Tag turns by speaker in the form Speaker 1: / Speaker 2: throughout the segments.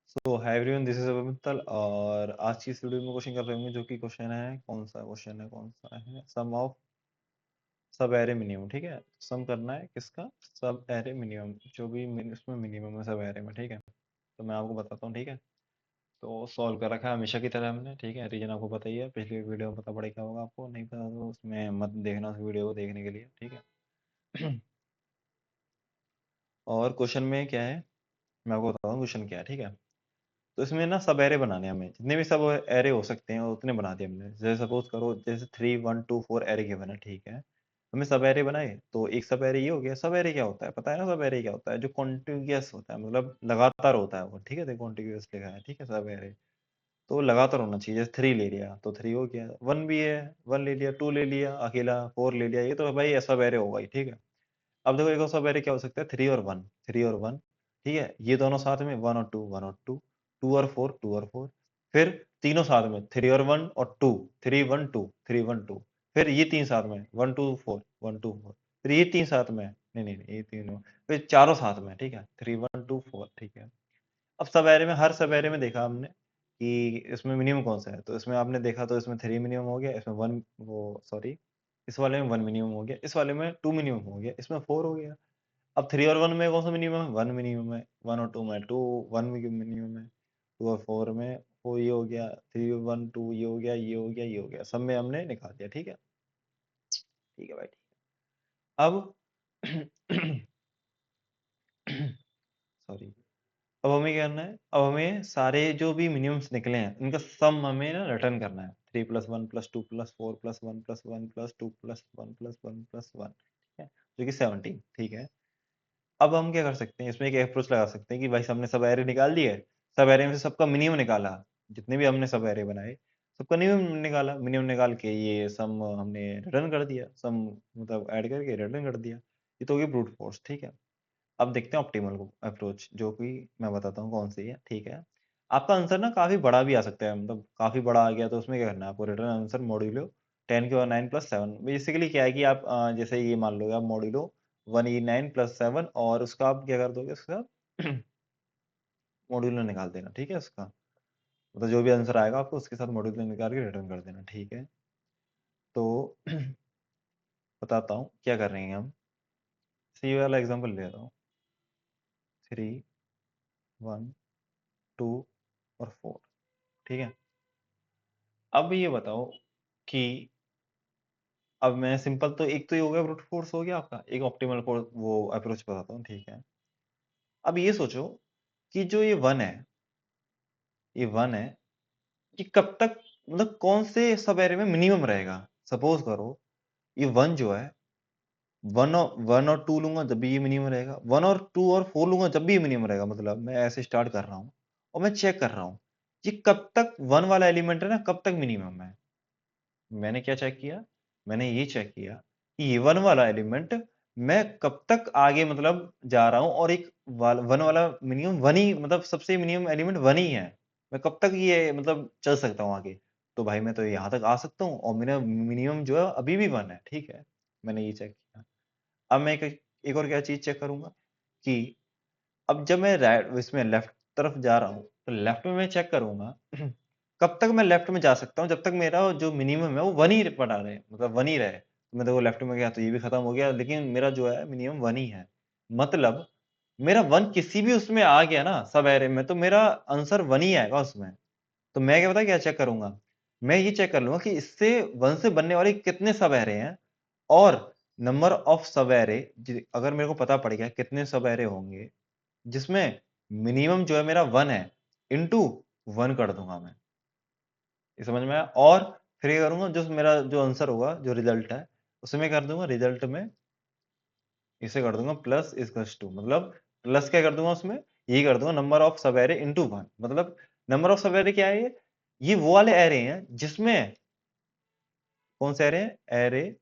Speaker 1: So hi everyone, this is Abhay Mittal और आज की इस वीडियो में क्वेश्चन कर रहे होंगे जो कि क्वेश्चन है कौन सा है सम ऑफ सब एरे मिनिमम। ठीक है, सम करना है किसका? सब एरे मिनिमम, जो भी उसमें मिनिमम है सब एरे में। ठीक है, तो मैं आपको बताता हूँ। ठीक है, तो सॉल्व कर रखा है हमेशा की तरह हमने। ठीक है, रीजन आपको पता ही है, पिछली वीडियो में पता पड़ेगा होगा आपको, नहीं पता तो उसमें मत देखना उस वीडियो को देखने के लिए। ठीक है और क्वेश्चन में क्या है मैं आपको बताता हूँ क्वेश्चन क्या है। ठीक है, तो इसमें ना सब एरे बनाने हैं हमें, जितने भी सब एरे हो सकते हैं उतने बना दिए हमने। जैसे सपोज करो, जैसे 3 1 2 4 एरे गिवन है। ठीक है, हमें सब एरे बनाए, तो एक सब एरे ये हो गया। सब एरे क्या होता है पता है ना? सब एरे क्या होता है? जो कॉन्टिग्यूअस होता है, मतलब लगातार होता है वो। ठीक है, देखो कॉन्टिग्यूअस लिखा है। ठीक है, सब एरे तो लगातार होना चाहिए। जैसे 3 ले लिया तो 3 हो गया, 1 भी है 1 ले लिया, 2 ले लिया अकेला, 4 ले लिया, ये तो भाई सब एरे होगा ही। ठीक है, अब देखो एक और सब एरे क्या हो सकता है? 3 और 1, 3 और 1। ठीक है, ये दोनों साथ में 1 और 2, 1 और 2, 2 और 4, 2 और 4। फिर तीनों साथ में 3 और 1 और 2, 3 1 2, 3 1 2। फिर ये तीन साथ में 1 2 4, 1 2 4। फिर ये तीन साथ में, नहीं नहीं नहीं, ये तीनों, फिर चारों साथ में। ठीक है, 3 1 2 4। ठीक है, अब सब एरे में, हर सब एरे में देखा हमने कि इसमें मिनिमम कौन सा है। तो इसमें आपने देखा तो इसमें 3 मिनिमम हो गया, इसमें 1 वो सॉरी इस वाले में 1 मिनिमम हो गया, इस वाले में 2 मिनिमम हो गया, इसमें 4 हो गया। अब 3 और 1 में कौन सा मिनिमम है? 1 मिनिमम है। 1 और 2 में 2, 1 मिनिमम है। 2 और 4 में 4 ये हो गया, 3 1 2 ये हो गया, ये हो गया, ये हो गया, सब में हमने निकाल दिया। ठीक है, ठीक है भाई, ठीक है। अब सॉरी, अब हमें क्या करना है? अब हमें सारे जो भी मिनिमम्स निकले हैं इनका सम हमें ना रिटर्न करना है। 3 + 1 + 2 + 4 + 1 + 1 + 1 + 1। ठीक है, जो कि 17। ठीक है, अब हम क्या कर सकते हैं? इसमें एक अप्रोच लगा सकते हैं कि भाई हमने सब एरे निकाल दिए, सब एरे में से सबका मिनिमम निकाला, जितने भी हमने सब एरे बनाए सबका मिनिमम निकाला, मिनिमम निकाल के ये सम हमने रिटर्न कर दिया, सम मतलब ऐड करके रिटर्न कर दिया। ये तो हो गई ब्रूट फोर्स। ठीक है, अब देखते हैं ऑप्टिमल को अप्रोच, जो कि मैं बताता हूँ कौन सी है। ठीक है, आपका आंसर ना काफी बड़ा भी आ सकता है, मतलब काफी बड़ा आ गया तो उसमें क्या करना है आपको? Return answer modulo 10⁻9 + 7। बेसिकली क्या है कि आप जैसे ये मान लो आप मॉड्यूलो 1E9 + 7, और उसका आप क्या कर दोगे? उसका मॉड्यूलो निकाल देना। ठीक है, उसका मतलब जो भी आंसर आएगा आपको उसके साथ मॉड्यूलो निकाल के रिटर्न कर देना। ठीक है, तो बताता हूँ क्या कर रहे हैं हम। सी वाला एग्जाम्पल ले रहा हूँ। 3 1 2 और 4। ठीक है, अब ये बताओ कि अब मैं सिंपल, तो एक तो ये हो गया ब्रूट फोर्स हो गया आपका, एक ऑप्टिमल वो अप्रोच बताता हूँ। ठीक है, अब ये सोचो कि जो ये 1 है, ये 1 है, ये कब तक, मतलब कौन से सब एरे में मिनिमम रहेगा? सपोज करो ये 1 जो है, 1 और 2 लूंगा जब भी ये मिनिमम रहेगा, 1 और 2 और 4 लूंगा जब भी ये मिनिमम रहेगा। मतलब मैं ऐसे स्टार्ट कर रहा हूँ और मैं चेक कर रहा हूँ ये कब तक 1 वाला एलिमेंट है ना, कब तक मिनिमम है। मैंने क्या चेक किया? मैंने ये चेक किया कि ये 1 वाला एलिमेंट मैं कब तक आगे मतलब जा रहा हूँ, और एक 1 वाला मिनिमम 1 ही, मतलब सबसे मिनिमम एलिमेंट 1 ही है। मैं कब तक ये मतलब चल सकता हूँ आगे? तो भाई मैं तो यहाँ तक आ सकता हूँ और मेरा मिनिमम जो है अभी भी 1 है। ठीक है, मैंने ये चेक किया। अब मैं एक और क्या चीज चेक करूंगा कि अब जब मैं राइट इसमें लेफ्ट तरफ जा रहा हूँ, तो लेफ्ट में मैं चेक करूंगा कब तक मैं लेफ्ट में जा सकता हूँ, जब तक मेरा जो मिनिमम है वो 1 ही पड़ा रहे, मतलब 1 ही रहे। तो मैं देखो लेफ्ट में गया तो ये भी खत्म हो गया, लेकिन मेरा जो है मिनिमम 1 ही है। मतलब मेरा 1 किसी भी उसमें आ गया ना सब एरे में, तो मेरा आंसर 1 ही आएगा उसमें। तो मैं क्या पता क्या चेक करूंगा? मैं ये चेक कर लूंगा कि इससे 1 से बनने वाले कितने सब एरे हैं, और नंबर ऑफ सब एरे, अगर मेरे को पता पड़ गया कितने सब एरे होंगे जिसमें मिनिमम जो है मेरा 1 है, इंटू 1 कर दूंगा मैं। ये समझ में आया? और फिर ये करूंगा, जो मेरा जो आंसर होगा, जो रिजल्ट है, उसमें कर दूंगा रिजल्ट में इसे कर दूंगा प्लस इक्वल्स टू, मतलब प्लस क्या कर दूंगा उसमें? यही कर दूंगा नंबर ऑफ सब एरे इंटू 1। मतलब नंबर ऑफ सब एरे क्या है? ये वो वाले एरे हैं जिसमें, कौन से एरे हैं? Array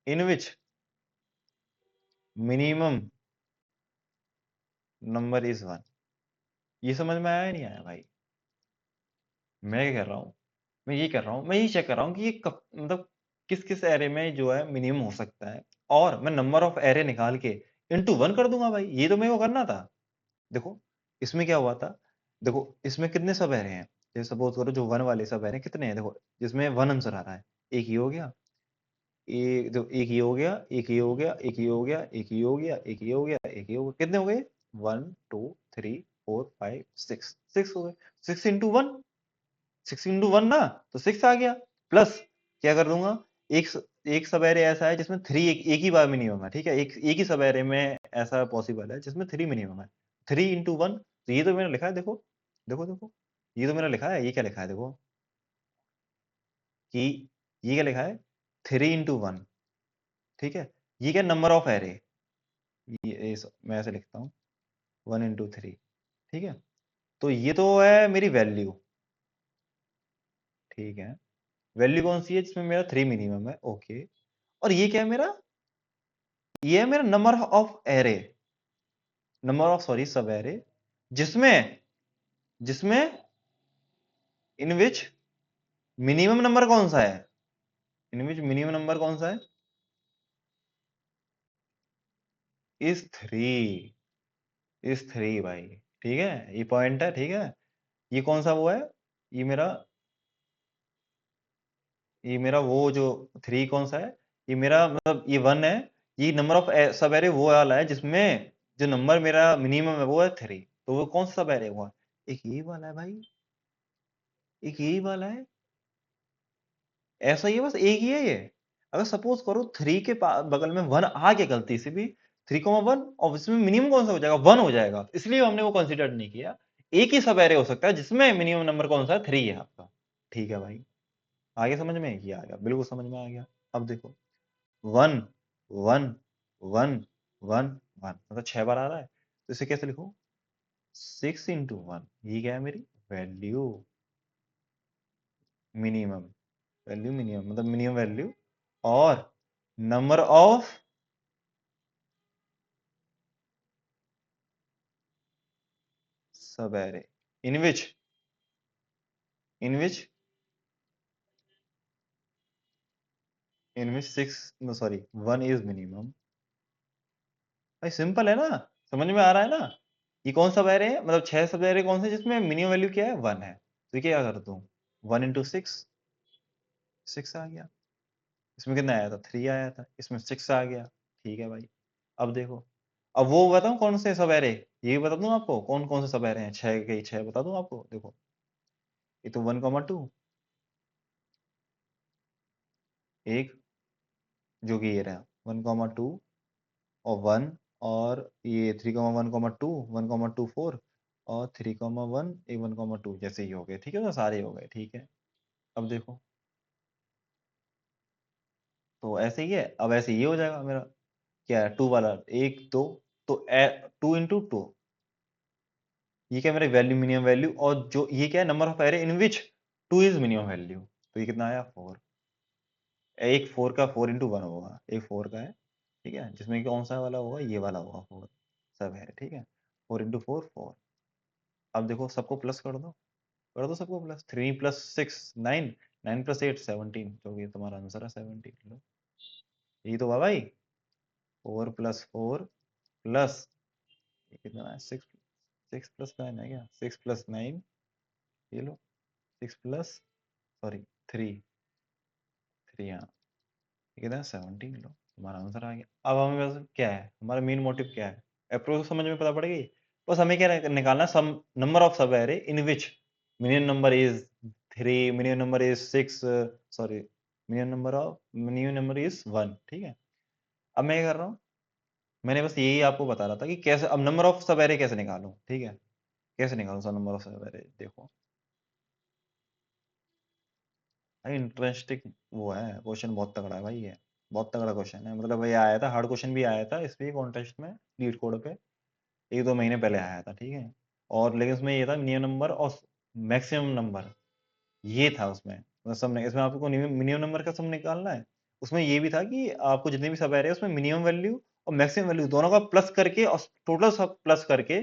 Speaker 1: in which minimum number is 1। ये समझ में आया या नहीं आया भाई? मैं क्या कर रहा हूँ? मैं ये कर रहा हूँ, मैं ये चेक कर रहा हूँ कि ये कब, मतलब किस किस एरे में जो है मिनिमम हो सकता है, और मैं नंबर ऑफ एरे निकाल के इंटू 1 कर दूंगा भाई। ये तो मेरे को करना था। देखो इसमें क्या हुआ था, देखो इसमें कितने सब एरे हैं, जैसे सपोज करो जो वन वाले सब एरे कितने हैं, देखो जिसमें वन आंसर आ रहा है, एक ही हो गया, एक ही हो गया, एक ही हो गया, एक ही हो गया, एक ही हो गया, एक ही हो गया, एक ही हो गया, कितने हो गए, 1 2 3 4 5 6, 6 हो गए, 6 × 1, 6 × 1 ना, तो 6 आ गया, प्लस क्या कर दूंगा, एक एक सब एरे ऐसा है जिसमें थ्री एक ही बार मिनिमम है, ठीक है, एक ही सब एरे में ऐसा पॉसिबल है जिसमें थ्री मिनिमम है, 3 × 1, तो ये तो मैंने लिखा है, देखो देखो देखो, ये तो मैंने लिखा है, ये क्या लिखा है देखो, कि ये क्या लिखा है, 3 × 1, ठीक है, ये क्या नंबर ऑफ एरे, मैं ऐसे लिखता हूँ 1 × 3, ठीक है, तो ये तो है मेरी वैल्यू, ठीक है, वैल्यू कौन सी है जिसमें मेरा 3 मिनिमम है, ओके, और ये क्या है मेरा, ये है मेरा number of array, number of sorry सब एरे, जिसमें जिसमें इन विच मिनिमम नंबर कौन सा है, इन विच मिनिमम नंबर कौन सा है, इस 3, इस 3 भाई, ठीक है, ये पॉइंट है, ठीक है, ये कौन सा वो है, ये मेरा ये मेरा वो जो 3 कौन सा है, ये मेरा मतलब ये 1 है, ये नंबर ऑफ सब एरे वो वाला है जिसमें जो नंबर मेरा मिनिमम है वो है 3, तो वो कौन सा सब एरे हुआ, एक यही वाला है भाई, एक यही वाला है, ऐसा ही है, बस एक ही है ये, अगर सपोज करो 3 के बगल में 1 आ गया गलती से भी, 3, 1 और इसमें मिनिमम कौन सा हो जाएगा, 1 हो जाएगा, इसलिए हमने वो कंसिडर नहीं किया, एक ही सब एरे हो सकता है जिसमें मिनिमम नंबर कौन सा है, 3 है आपका, ठीक है भाई, आगे समझ में, ये आ गया, बिल्कुल समझ में आ गया, अब देखो 1 1 1 1 1 मतलब 6 बार आ रहा है, तो इसे कैसे लिखो, 6 × 1, ये क्या है मेरी वैल्यू, मिनिमम वैल्यू, मिनिमम मतलब मिनिमम वैल्यू, और नंबर ऑफ सब array in which in which in which 6 sorry 1 is minimum, भाई सिंपल है ना, समझ में आ रहा है ना, ये कौन सा एरे है, मतलब 6 सब एरे कौन से जिसमें मिनिमम वैल्यू क्या है, 1 है, तो ये क्या करता हूँ, 1 × 6, 6 आ गया, इसमें कितना आया था, 3 आया था, इसमें 6 आ गया, ठीक है भाई, अब देखो, अब वो बताऊं कौन से सब एरे, ये भी बता दूं आपको कौन कौन से सब एरे हैं, 6 के 6 बता दूं आपको, देखो ये तो 1, 2, एक जो कि ये रहा 1, 2 और 1, और ये 3, 1, 2 1, 2 4 और 3, 1 एक 1, 2 जैसे ही हो गए, ठीक है, तो सारे हो गए, ठीक है, अब देखो, तो ऐसे ही है, अब ऐसे ये हो जाएगा मेरा, क्या है 2 वाला, 1 2, तो 2 × 2, ये क्या है मेरा वैल्यू, मिनिमम वैल्यू, और जो ये क्या है number of array in which 2 is minimum value, तो ये कितना आया 4, एक 4 का 4 × 1 होगा, एक 4 का है, ठीक है, जिसमें कौन सा वाला होगा, ये वाला होगा 4, सब है, ठीक है, 4 × 4 4, अब देखो सबको प्लस कर दो सबको प्लस, 3 + 6 9, 9 + 8 17, जो कि तुम्हारा आंसर है 17, लो यही तो हुआ भाई, 4 + 4 प्लस ये कितना है, 6 + 9 है क्या, 6 + 9, ये लो 6 प्लस सॉरी 3 हाँ, ये कितना है 17, लो तुम्हारा आंसर आ गया, अब हमें बस क्या है, हमारा मेन मोटिव क्या है, अप्रोच समझ में पता पड़ेगी, बस हमें क्या निकालना, सम नंबर ऑफ सब array in which minimum number is 3, minimum number is 6, sorry minimum number is 1, ठीक है, अब मैं क्या कर रहा हूँ, मैंने बस यही आपको बता रहा था कि कैसे अब नंबर ऑफ सब एरे कैसे निकालूं, ठीक है, कैसे निकालूं सब नंबर ऑफ सब एरे, देखो भाई इंटरेस्टिंग वो है क्वेश्चन, बहुत तगड़ा है भाई, ये बहुत तगड़ा क्वेश्चन है, मतलब ये आया था, हार्ड क्वेश्चन भी आया था इसलिए कॉन्टेस्ट में, लीड कोड पे 1 2 महीने पहले आया था, ठीक है, और लेकिन उसमें ये था मिनिमम नंबर और मैक्सिमम नंबर, ये था उसमें, मतलब सब इसमें आपको मिनिमम नंबर का सब निकालना है, उसमें ये भी था कि आपको जितने भी सब आ रहे हैं उसमें मिनिमम वैल्यू और मैक्सिमम वैल्यू दोनों का प्लस करके और टोटल सब प्लस करके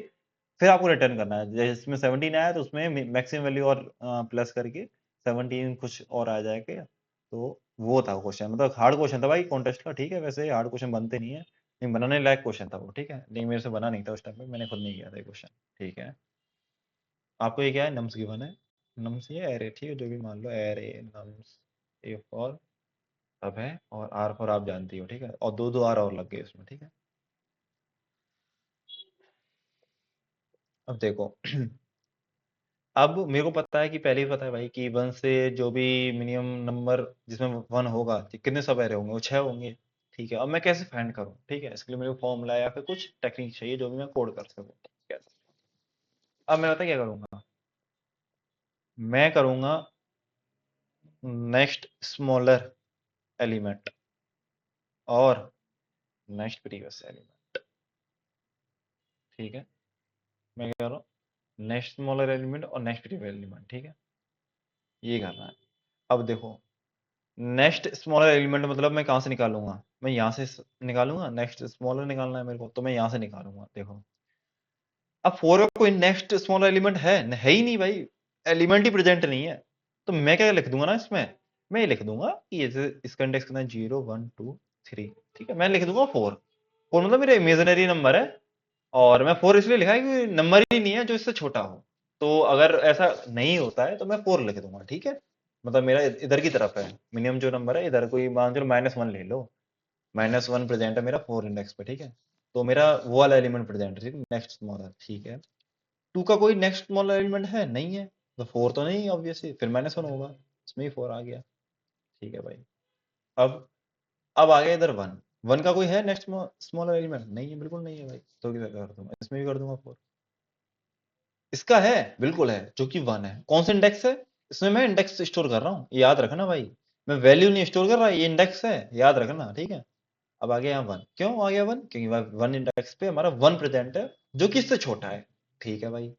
Speaker 1: फिर आपको रिटर्न करना है, जैसे इसमें 17 आया तो उसमें मैक्सिमम वैल्यू और प्लस करके 17 कुछ और आ जाएगा, तो वो था क्वेश्चन, मतलब हार्ड क्वेश्चन था भाई कॉन्टेस्ट का, ठीक है, वैसे हार्ड क्वेश्चन बनते नहीं है, लेकिन बनाने लायक क्वेश्चन था वो, ठीक है, लेकिन मेरे से बना नहीं था उस टाइम पे, मैंने खुद नहीं किया था क्वेश्चन, ठीक है। आपको ये क्या है, नम्स गिवन है, नम्स ये एरे, ठीक है, जो भी मान लो एरे नम्स ए फॉर सब है, और आर फॉर आप जानती हो, ठीक है, और दो दो आर और लग गए इसमें, ठीक है। अब देखो अब मेरे को पता है कि पहले ही पता है भाई कि वन से जो भी मिनिमम नंबर जिसमें वन होगा, कितने सब एरे होंगे, वो 6 होंगे, ठीक है। अब मैं कैसे फाइंड करूँ, ठीक है, इसके लिए मेरे को फॉर्मूला या फिर कुछ टेक्निक चाहिए जो भी मैं कोड कर सकूँ, ठीक है। अब मैं पता क्या करूँगा, मैं करूँगा नेक्स्ट स्मॉलर एलिमेंट और नेक्स्ट प्रीवियस एलिमेंट, ठीक है। मैं क्या कर रहा हूँ, नेक्स्ट स्मॉलर एलिमेंट और नेक्स्ट प्रीवियस एलिमेंट, ठीक है, ये करना है। अब देखो, नेक्स्ट स्मॉलर एलिमेंट मतलब मैं कहाँ से निकालूंगा, मैं यहाँ से निकालूंगा, नेक्स्ट स्मॉलर निकालना है मेरे को, तो मैं यहाँ से निकालूंगा, देखो। अब फोर का कोई नेक्स्ट स्मॉलर एलिमेंट है ही नहीं भाई, एलिमेंट ही प्रेजेंट नहीं है। तो मैं क्या लिख दूंगा ना इसमें, मैं ये लिख दूंगा कि ये इसका इंडेक्स कितना है, 0 1 2 3, ठीक है, मैं लिख दूंगा 4। 4 मतलब मेरा इमेजिनरी नंबर है, और मैं 4 इसलिए लिखा है क्योंकि नंबर ही नहीं है जो इससे छोटा हो। तो अगर ऐसा नहीं होता है तो मैं 4 लिख दूंगा, ठीक है। मतलब मेरा इधर की तरफ है, मिनिमम जो नंबर है इधर, कोई मान चलो -1 ले लो, -1 प्रेजेंट है मेरा 4 इंडेक्स पे, ठीक है। तो मेरा वो वाला एलिमेंट प्रेजेंट है, नेक्स्ट स्मॉलर, ठीक है। 2 का कोई नेक्स्ट स्मॉलर एलिमेंट है नहीं है, तो 4 तो नहीं ऑब्वियसली, फिर -1 होगा, इसमें ही 4 आ गया, ठीक है भाई। अब अब आ गया इधर 1, 1 का कोई है नेक्स्ट स्मॉलर एलिमेंट, नहीं है, बिल्कुल नहीं है भाई, तो क्या कर दूंगा, इसमें भी कर दूंगा 4। इसका है, बिल्कुल है, जो कि 1 है। कौन सा इंडेक्स है, इसमें मैं इंडेक्स स्टोर कर रहा हूँ, याद रखना भाई, मैं वैल्यू नहीं स्टोर कर रहा, ये इंडेक्स है, याद रखना, ठीक है। अब आ गया यहाँ 1, क्यों आ गया 1, क्योंकि 1 इंडेक्स पे हमारा 1 प्रेजेंट है, जो कि इससे छोटा है, ठीक है भाई।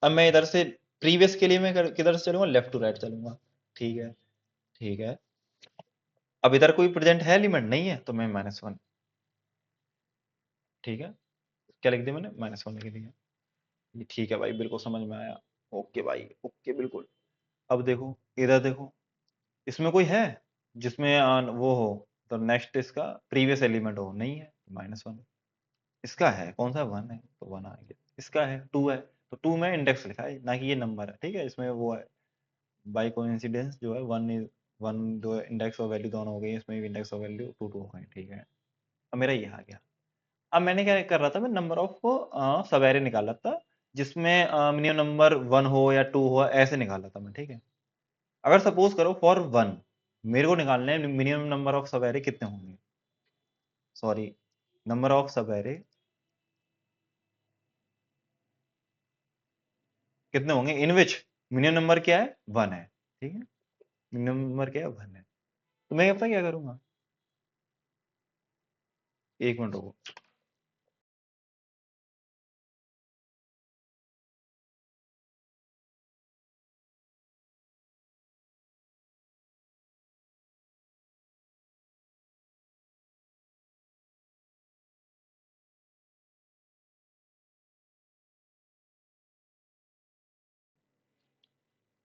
Speaker 1: अब मैं इधर से प्रीवियस के लिए मैं किधर से चलूंगा, लेफ्ट टू राइट चलूंगा, ठीक है, ठीक है। अब इधर कोई प्रेजेंट है एलिमेंट, नहीं है, तो मैं -1, ठीक है, क्या लिख दिया मैंने, -1 लिख दिया, ये ठीक है भाई, बिल्कुल समझ में आया, ओके भाई, ओके बिल्कुल। अब देखो, इधर देखो, इसमें कोई है जिसमें वो हो, तो नेक्स्ट इसका प्रीवियस एलिमेंट हो, नहीं है, -1। इसका है, कौन सा, 1 है, तो 1 आ गया। इसका है 2 है, तो 2 में इंडेक्स लिखा है, ना कि ये नंबर है, ठीक है, इसमें वो है बाई कोइंसिडेंस जो है, 1 इज 1, दो इंडेक्स और वैल्यू दोनों हो गई, इसमें भी इंडेक्स और वैल्यू 2 2 हो गए, ठीक है। अब मेरा ये आ गया। अब मैंने क्या कर रहा था, मैं नंबर ऑफ सब एरे निकाल रहा था, जिसमें मिनिमम नंबर 1 हो या 2 हो, ऐसे निकाल रहा था मैं, ठीक है। अगर सपोज करो फॉर 1 मेरे को निकालना है मिनिमम नंबर ऑफ सब एरे कितने होंगे, सॉरी, नंबर ऑफ सब एरे कितने होंगे इन विच मिनिमम नंबर क्या है, 1 है, ठीक है, मिनिमम नंबर क्या है, 1 है। तो मैं पता क्या करूंगा, एक मिनट रुको,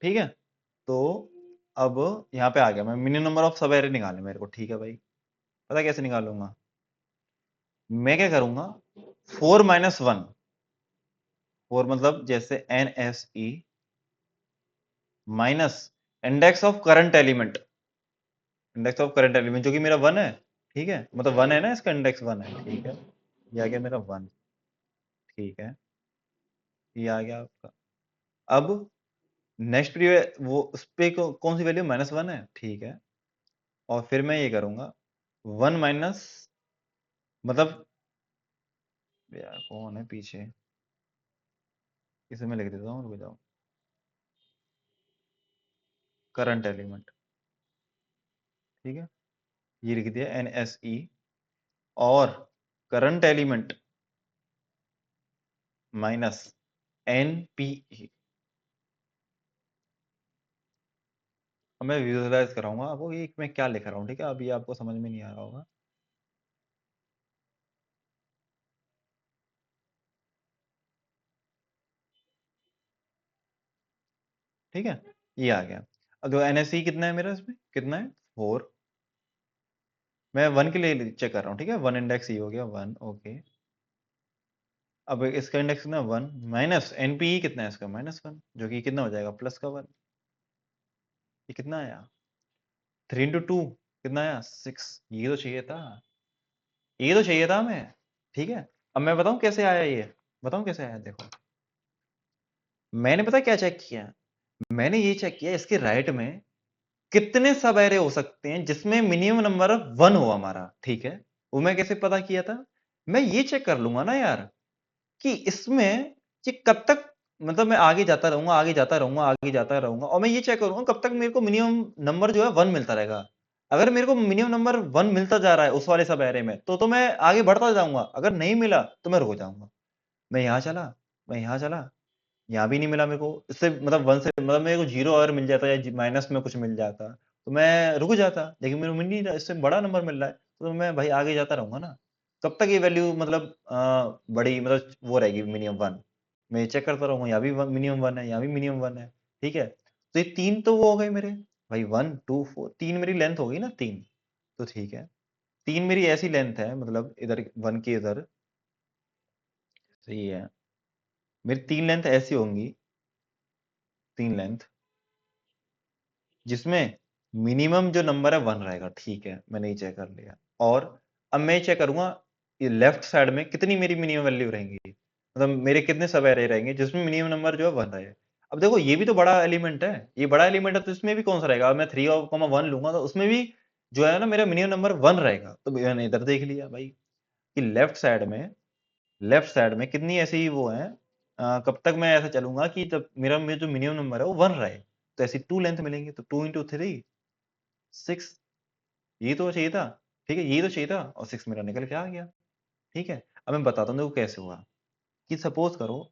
Speaker 1: ठीक है। तो अब यहाँ पे आ गया, मैं मिनिमम नंबर ऑफ सब एरे निकालने मेरे को, ठीक है भाई। पता कैसे निकालूंगा, मैं क्या करूंगा, 4 - 1, 4 मतलब जैसे NSE minus index of current element, index of current element जो कि मेरा 1 है, ठीक है, मतलब 1 है ना, इसका इंडेक्स 1 है, ठीक है, ये आ गया मेरा 1, ठीक है, ये आ गया आपका। अब नेक्स्ट पीरियड वो उस पे कौन सी वैल्यू, -1 है, ठीक है। और फिर मैं ये करूंगा 1 माइनस, मतलब यार कौन है पीछे, इसे मैं लिख देता हूँ, रुक जाओ, करंट एलिमेंट, ठीक है, ये लिख दिया NSE, और करंट एलिमेंट माइनस NPE। अब मैं विजुअलाइज कराऊंगा आपको कि मैं क्या लिख रहा हूँ, ठीक है, अभी आपको समझ में नहीं आ रहा होगा, ठीक है, ये आ गया। अब NSE कितना है मेरा, इसमें कितना है, 4, मैं 1 के लिए चेक कर रहा हूँ, ठीक है, 1 इंडेक्स ही हो गया 1, ओके। अब इसका इंडेक्स कितना 1 माइनस एनपी कितना है इसका -1 जो कि कितना हो जाएगा प्लस का 1। ये कितना आया 3 इंटू 2 कितना आया 6। ये तो चाहिए था, ये तो चाहिए था हमें। ठीक है, अब मैं बताऊं कैसे आया ये, बताऊं कैसे आया। देखो मैंने पता क्या चेक किया, मैंने ये चेक किया इसके राइट में कितने सब एरे हो सकते हैं जिसमें मिनिमम नंबर 1 हो हमारा। ठीक है, वो मैं कैसे पता किया था, मैं ये चेक कर लूंगा ना यार कि इसमें कि कब तक, मतलब मैं आगे जाता रहूंगा, आगे जाता रहूंगा, आगे जाता रहूंगा, और मैं ये चेक करूंगा कब तक मेरे को मिनिमम नंबर जो है 1 मिलता रहेगा। अगर मेरे को मिनिमम नंबर 1 मिलता जा रहा है उस वाले सब एरे में तो मैं आगे बढ़ता जाऊंगा, अगर नहीं मिला तो मैं रुक जाऊंगा। मैं यहाँ चला, मैं यहाँ चला, यहाँ भी नहीं मिला मेरे को, इससे मतलब 1 से मतलब मेरे को 0 अगर मिल जाता या माइनस में कुछ मिल जाता तो मैं रुक जाता, लेकिन मेरे को मिल नहीं रहा, इससे बड़ा नंबर मिल रहा है तो मैं भाई आगे जाता रहूंगा ना। कब तक ये वैल्यू मतलब बड़ी मतलब वो रहेगी मिनिमम 1। मैं चेक करता रहूंगा, यहाँ भी मिनिमम 1 है, यहाँ भी मिनिमम 1 है। ठीक है, तो ये 3 तो वो हो गए मेरे भाई, 1 2 4, 3 मेरी लेंथ हो गई ना 3। तो ठीक है, 3 मेरी ऐसी लेंथ है, मतलब इधर 1 की इधर, सही है, मेरी 3 लेंथ ऐसी होंगी, 3 लेंथ जिसमें मिनिमम जो नंबर है 1 रहेगा। ठीक है, मैंने ये चेक कर लिया। और अब मैं चेक करूंगा ये लेफ्ट साइड में कितनी मेरी मिनिमम वैल्यू रहेंगी, मतलब मेरे कितने सब एरे रहेंगे जिसमें मिनिमम नंबर जो है 1 रहे। अब देखो ये भी तो बड़ा एलिमेंट है, ये बड़ा एलिमेंट है तो इसमें भी कौन सा रहेगा। अब मैं 3 और 1 लूंगा तो उसमें भी जो है ना मेरा मिनिमम नंबर 1 रहेगा। तो मैंने इधर देख लिया भाई कि लेफ्ट साइड में कितनी ऐसी वो है, कब तक मैं ऐसा चलूंगा कि जब मेरा जो मिनिमम नंबर है वो 1 रहे। तो ऐसी 2 लेंथ मिलेंगी, तो 2 इंटू 3 6, ये तो चाहिए था। ठीक है, ये तो चाहिए था और 6 मेरा निकल के आ गया। ठीक है, अब मैं बताता हूँ देखो कैसे हुआ। कि सपोज करो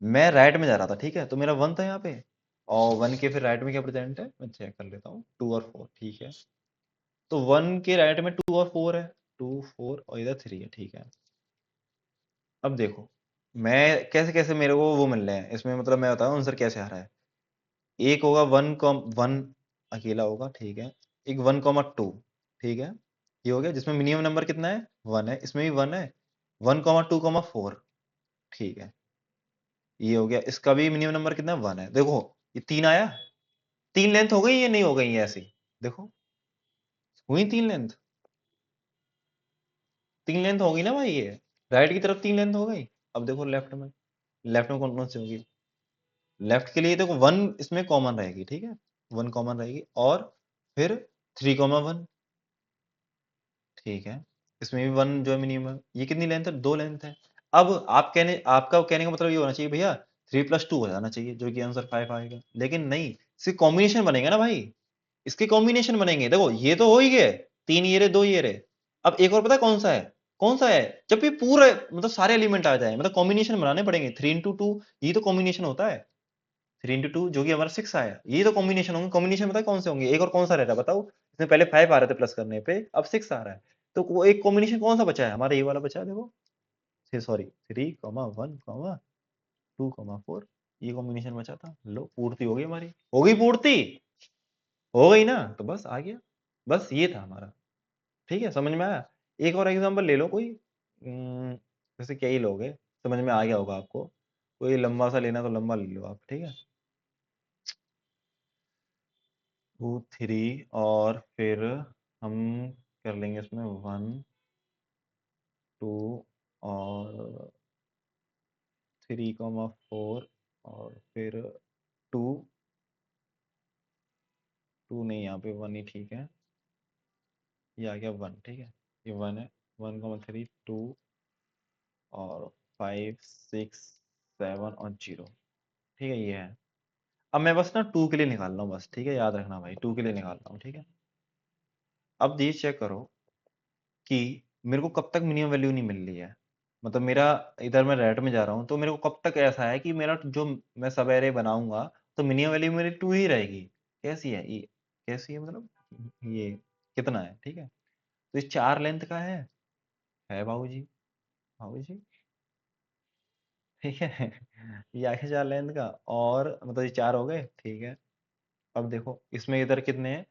Speaker 1: मैं राइट में जा रहा था, ठीक है, तो मेरा 1 था यहाँ पे, और 1 के फिर राइट में क्या प्रेजेंट है मैं चेक कर लेता हूँ, 2 और 4। ठीक है, तो 1 के राइट में 2 और 4 है, 2 4 और इधर 3 है। ठीक है, अब देखो मैं कैसे कैसे मेरे को वो मिल रहे हैं इसमें, मतलब मैं बताऊँ आंसर कैसे आ रहा है। एक होगा 1 अकेला होगा, ठीक है, एक 1 2, ठीक है, ये हो गया जिसमें मिनिमम नंबर कितना है 1 है, इसमें भी 1 है, 1 2 4, ठीक है, ये हो गया, इसका भी मिनिमम नंबर कितना है 1 है। देखो ये 3 आया, 3 लेंथ हो गई, ये नहीं हो गई है ऐसी। देखो हुई 3 लेंथ, 3 लेंथ होगी ना भाई, ये राइट की तरफ 3 लेंथ हो गई। अब देखो लेफ्ट में कौन कौन सी होगी। लेफ्ट के लिए देखो 1 इसमें कॉमन रहेगी, ठीक है, 1 कॉमन रहेगी, और फिर 3 1, ठीक है, इसमें भी 1 जो है मिनिमम, ये कितनी लेंथ है 2 लेंथ है। अब आपका कहने का मतलब ये होना चाहिए भैया 3 + 2 हो जाना चाहिए, जो कि आंसर 5 आएगा, लेकिन नहीं, इसके कॉम्बिनेशन बनेगा ना भाई, इसके कॉम्बिनेशन बनेंगे। देखो ये तो हो ही गए, 3 ये रहे 2 ये रहे। अब एक और पता है कौन सा है, कौन सा है, जब भी पूरे मतलब सारे एलिमेंट आ जाए, मतलब कॉम्बिनेशन बनाने पड़ेंगे। 3 × 2 ये तो कॉम्बिनेशन होता है, 3 × 2 जो कि हमारा 6 आया, ये तो कॉम्बिनेशन होंगे। कॉम्बिनेशन पता है कौन से होंगे, एक और कौन सा रह रहा है बताओ, इसमें पहले 5 आ रहे थे प्लस करने पे, अब 6 आ रहा है, तो वो एक कॉम्बिनेशन कौन सा बचा है हमारा, ये वाला बचा है देखो, सॉरी 3 1 2 4, ये कॉम्बिनेशन बचा था। लो पूर्ति हो गई हमारी, हो गई पूर्ति, हो गई ना, तो बस आ गया, बस ये था हमारा। ठीक है, समझ में आया। एक और एग्जांपल ले लो कोई, जैसे क्या ही लोगे, समझ में आ गया होगा आपको, कोई लंबा सा लेना तो लंबा ले लो आप। ठीक है, 2 3, और फिर हम कर लेंगे इसमें 1 2 और 3 4, और फिर 2 2 नहीं, यहाँ पे 1 ही ठीक है, ये आ गया 1। ठीक है, ये 1 है, 1 3 2 और 5 6 7 और 0। ठीक है, ये है। अब मैं बस ना 2 के लिए निकाल रहा हूँ बस, ठीक है, याद रखना भाई 2 के लिए निकाल रहा हूँ। ठीक है, अब ये चेक करो कि मेरे को कब तक मिनिमम वैल्यू नहीं मिल रही है, मतलब मेरा इधर मैं रेट में जा रहा हूँ, तो मेरे को कब तक ऐसा है कि मेरा जो मैं सब एरे बनाऊंगा तो मिनिमम वैल्यू मेरी 2 ही रहेगी। कैसी है ये, कैसी है मतलब, ये कितना है। ठीक है, तो ये 4 लेंथ का है बाबूजी, बाबूजी, ठीक है, ये आगे 4 लेंथ का, और मतलब ये 4 हो गए। ठीक है, अब देखो इसमें इधर कितने हैं,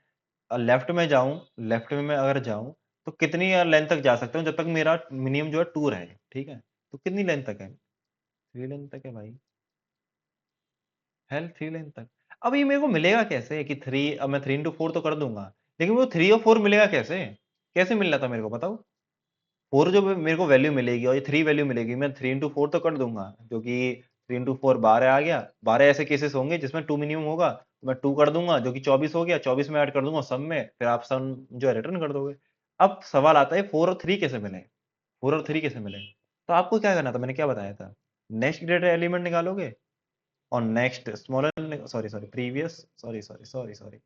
Speaker 1: लेफ्ट में जाऊं, लेफ्ट में मैं अगर जाऊं तो कितनी लेंथ तक जा सकता हूँ जब तक मेरा मिनिमम जो है 2 रहे। ठीक है, तो कितनी लेंथ तक है? 3 लेंथ तक है भाई। हेल 3 लेंथ तक। अब ये मेरे को मिलेगा कैसे कि 3, अब मैं 3 इंटू 4 तो कर दूंगा, लेकिन वो 3 और 4 मिलेगा कैसे? कैसे मिल रहा था मेरे को बताओ? 4 जो मेरे को वैल्यू मिलेगी और ये 3 वैल्यू मिलेगी, मैं 3 इंटू 4 तो कर दूंगा, जो कि 3 इंटू 4 12 आ गया। 12 ऐसे केसेस होंगे जिसमें 2 मिनिमम होगा, तो मैं 2 कर दूंगा, जो कि 24 हो गया। 24 में ऐड कर दूंगा सब में, फिर आप सम जो है रिटर्न कर दोगे। अब सवाल आता है 4 और 3 कैसे मिले? 4 और 3 कैसे मिले? तो आपको क्या करना था, मैंने क्या बताया था? नेक्स्ट ग्रेटर एलिमेंट निकालोगे और next smaller, sorry sorry previous, sorry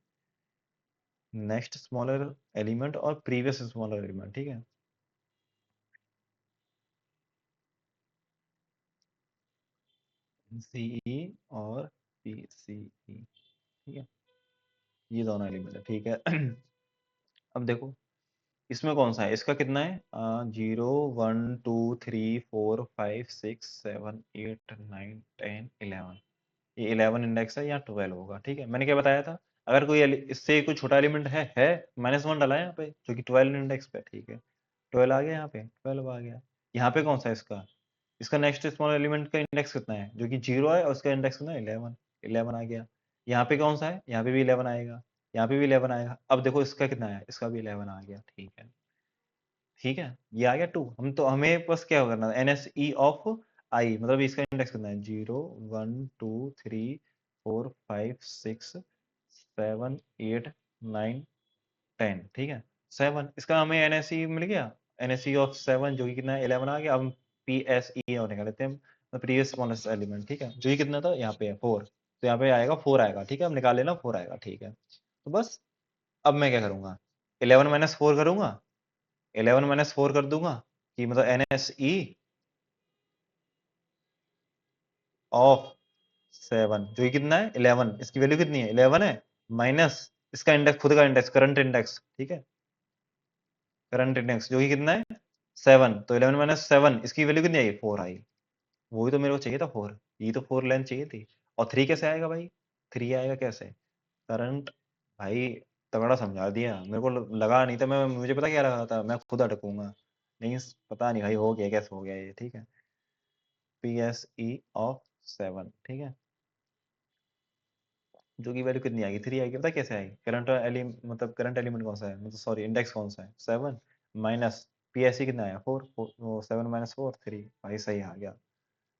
Speaker 1: next smaller element और प्रीवियस स्मॉलर एलिमेंट, ठीक है। सीई और पीसीई, ठीक है, ये दोनों एलिमेंट है, ठीक है। अब देखो इसमें कौन सा है, इसका कितना है? 0 1 2 3 4 5 6 7 8 9 10 11। ये 11 इंडेक्स है या 12 होगा, ठीक है। मैंने क्या बताया था? अगर कोई इससे कोई छोटा एलिमेंट है -1 डाला है यहाँ पे, जो कि 12 इंडेक्स पे, ठीक है। 12 आ गया, यहाँ पे 12 आ गया। यहाँ पे कौन सा है इसका? इसका नेक्स्ट स्मॉल एलिमेंट का इंडेक्स कितना है, जो कि 0 है, और उसका इंडेक्स कितना है? 11। 11 आ गया। यहाँ पे कौन सा है? यहाँ पे भी 11 आएगा, यहाँ पे भी 11 आएगा। अब देखो इसका कितना है, इसका भी 11 आ गया, ठीक है। ठीक है, ये आ गया 2। हम तो हमें बस क्या करना है, NSE ऑफ आई, मतलब इसका इंडेक्स कितना है? 0 1 2 3 4 5 6 7 8 9 10, ठीक है। 7, इसका हमें NSE मिल गया। NSE ऑफ 7 जो कि कितना है? 11 आ गया। अब हम PSE और निकाल लेते हैं, प्रीवियस स्मॉलेस्ट एलिमेंट, ठीक है, जो कि कितना था? यहाँ पे है 4, तो यहाँ पे आएगा 4 आएगा, ठीक है। हम निकाल लेना 4 आएगा, ठीक है। तो बस अब मैं क्या करूंगा, 11 - 4 करूंगा, 11 - 4 कर दूंगा, कि मतलब NSE ऑफ 7 जो कि कितना है? 11, इसकी वैल्यू कितनी है? 11 है, माइनस इसका इंडेक्स, खुद का इंडेक्स, करंट इंडेक्स, ठीक है, करंट इंडेक्स जो कि कितना है? 7। तो 11 - 7 इसकी वैल्यू कितनी आई? 4 आई। वही तो मेरे को चाहिए था, 4। ये तो 4 लेंथ चाहिए थी। और 3 कैसे आएगा भाई? 3 आएगा कैसे? करंट, भाई तगड़ा समझा दिया मेरे को, लगा नहीं था, मैं मुझे पता क्या लगा था, मैं खुद अटकूंगा, लेकिन पता नहीं भाई हो गया कैसे हो गया ये, ठीक है। PSE ऑफ 7, ठीक है, जो की वैल्यू कितनी आएगी? 3 आएगी। पता कैसे आएगी? करंट एलिमेंट, मतलब करंट एलिमेंट कौन सा है, मतलब सॉरी इंडेक्स कौन सा है? 7, माइनस PSE कितना आया? 4। 7 - 4 3, भाई सही आ गया।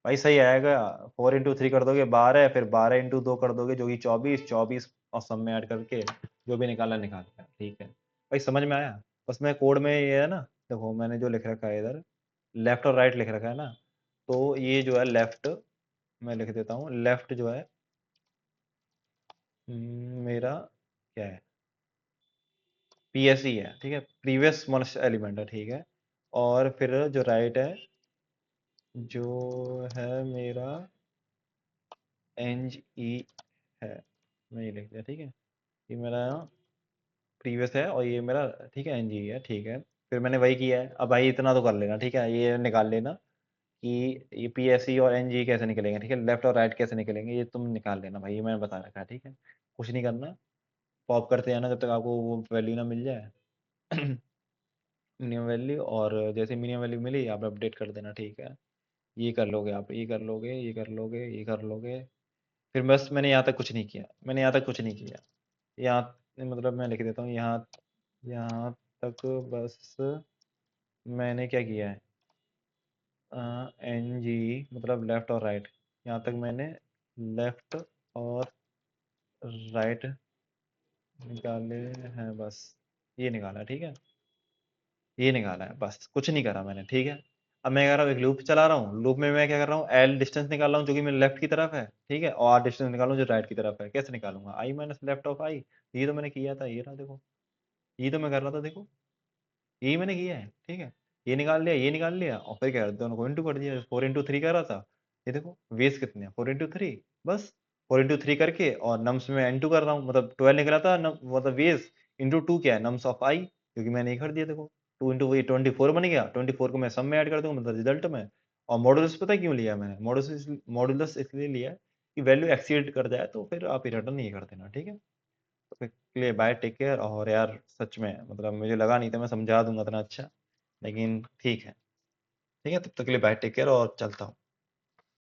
Speaker 1: भाई सही आएगा। 4 इंटू 3 कर दोगे 12, फिर 12 इंटू 2 कर दोगे, जो कि 24। 24 और सब में ऐड करके जो भी निकाला निकाल लिया, ठीक है भाई, समझ में आया। बस मैं कोड में ये है ना, देखो मैंने जो लिख रखा है इधर, लेफ्ट और राइट लिख रखा है ना, तो ये जो है लेफ्ट, मैं लिख देता हूँ, लेफ्ट जो है मेरा क्या है? PSE है, ठीक है, प्रीवियस स्मॉलेस्ट एलिमेंट है, ठीक है। और फिर जो राइट है, जो है मेरा NGE है, मैं ये लिख दिया, ठीक है। ये मेरा प्रीवियस है और ये मेरा, ठीक है, NGE है, ठीक है। फिर मैंने वही किया है। अब भाई इतना तो कर लेना, ठीक है, ये निकाल लेना कि ये PSE और NGE कैसे निकलेंगे, ठीक है, लेफ्ट और राइट कैसे निकलेंगे, ये तुम निकाल लेना भाई, ये मैंने बता रखा है, ठीक है। कुछ नहीं करना, पॉप करते जाना जब तक आपको वो वैल्यू ना मिल जाए। मिनिमम वैल्यू, और जैसे मिनिमम वैल्यू मिली आप अपडेट कर देना, ठीक है। ये कर लोगे आप, ये कर लोगे, ये कर लोगे, ये कर लोगे। फिर बस मैंने यहाँ तक कुछ नहीं किया, मैंने यहाँ तक कुछ नहीं किया। यहाँ मतलब मैं लिख देता हूँ, यहाँ यहाँ तक बस मैंने क्या किया है, NG मतलब लेफ्ट और राइट, यहाँ तक मैंने लेफ्ट और राइट निकाले हैं, बस ये निकाला, ठीक है, ये निकाला है, बस कुछ नहीं करा मैंने, ठीक है। अब मैं कह रहा हूँ एक लूप चला रहा हूँ, लूप में मैं क्या कर रहा हूँ, L डिस्टेंस निकाल रहा हूँ, जो कि मेरे लेफ्ट की तरफ है, ठीक है, और R डिस्टेंस निकाल रहा हूँ जो राइट की तरफ है। कैसे निकालूंगा? I minus left of I, ये तो मैंने किया था, ये रहा देखो, ये तो मैं कर रहा था, देखो यही मैंने किया है, ठीक है। ये निकाल लिया, ये निकाल लिया, और फिर क्या, दोनों को इंटू कर दिया। 4 इंटू 3 कर रहा था, ये देखो वेज कितने हैं, 4 इंटू 3, बस 4 इंटू 3 करके, और नम्स में इंटू कर रहा हूँ, मतलब 12 निकला था, मतलब वेज इंटू 2 क्या है, नम्स ऑफ आई, क्योंकि मैंने ये कर दिया, देखो 2 इंटू वही 24 बन गया। 24 को मैं सम में ऐड कर दूंगा, मतलब रिजल्ट में। और मॉडुलस पता है क्यों लिया मैंने? मॉडुलस इसलिए लिया कि वैल्यू एक्सीड कर जाए तो फिर आप रिटर्न नहीं कर देना, ठीक है। तो के लिए बाय, टेक केयर। और यार सच में मतलब मुझे लगा नहीं था मैं समझा दूंगा इतना अच्छा, लेकिन ठीक है, ठीक है? तब तक के लिए बाय, टेक केयर और चलता हूँ।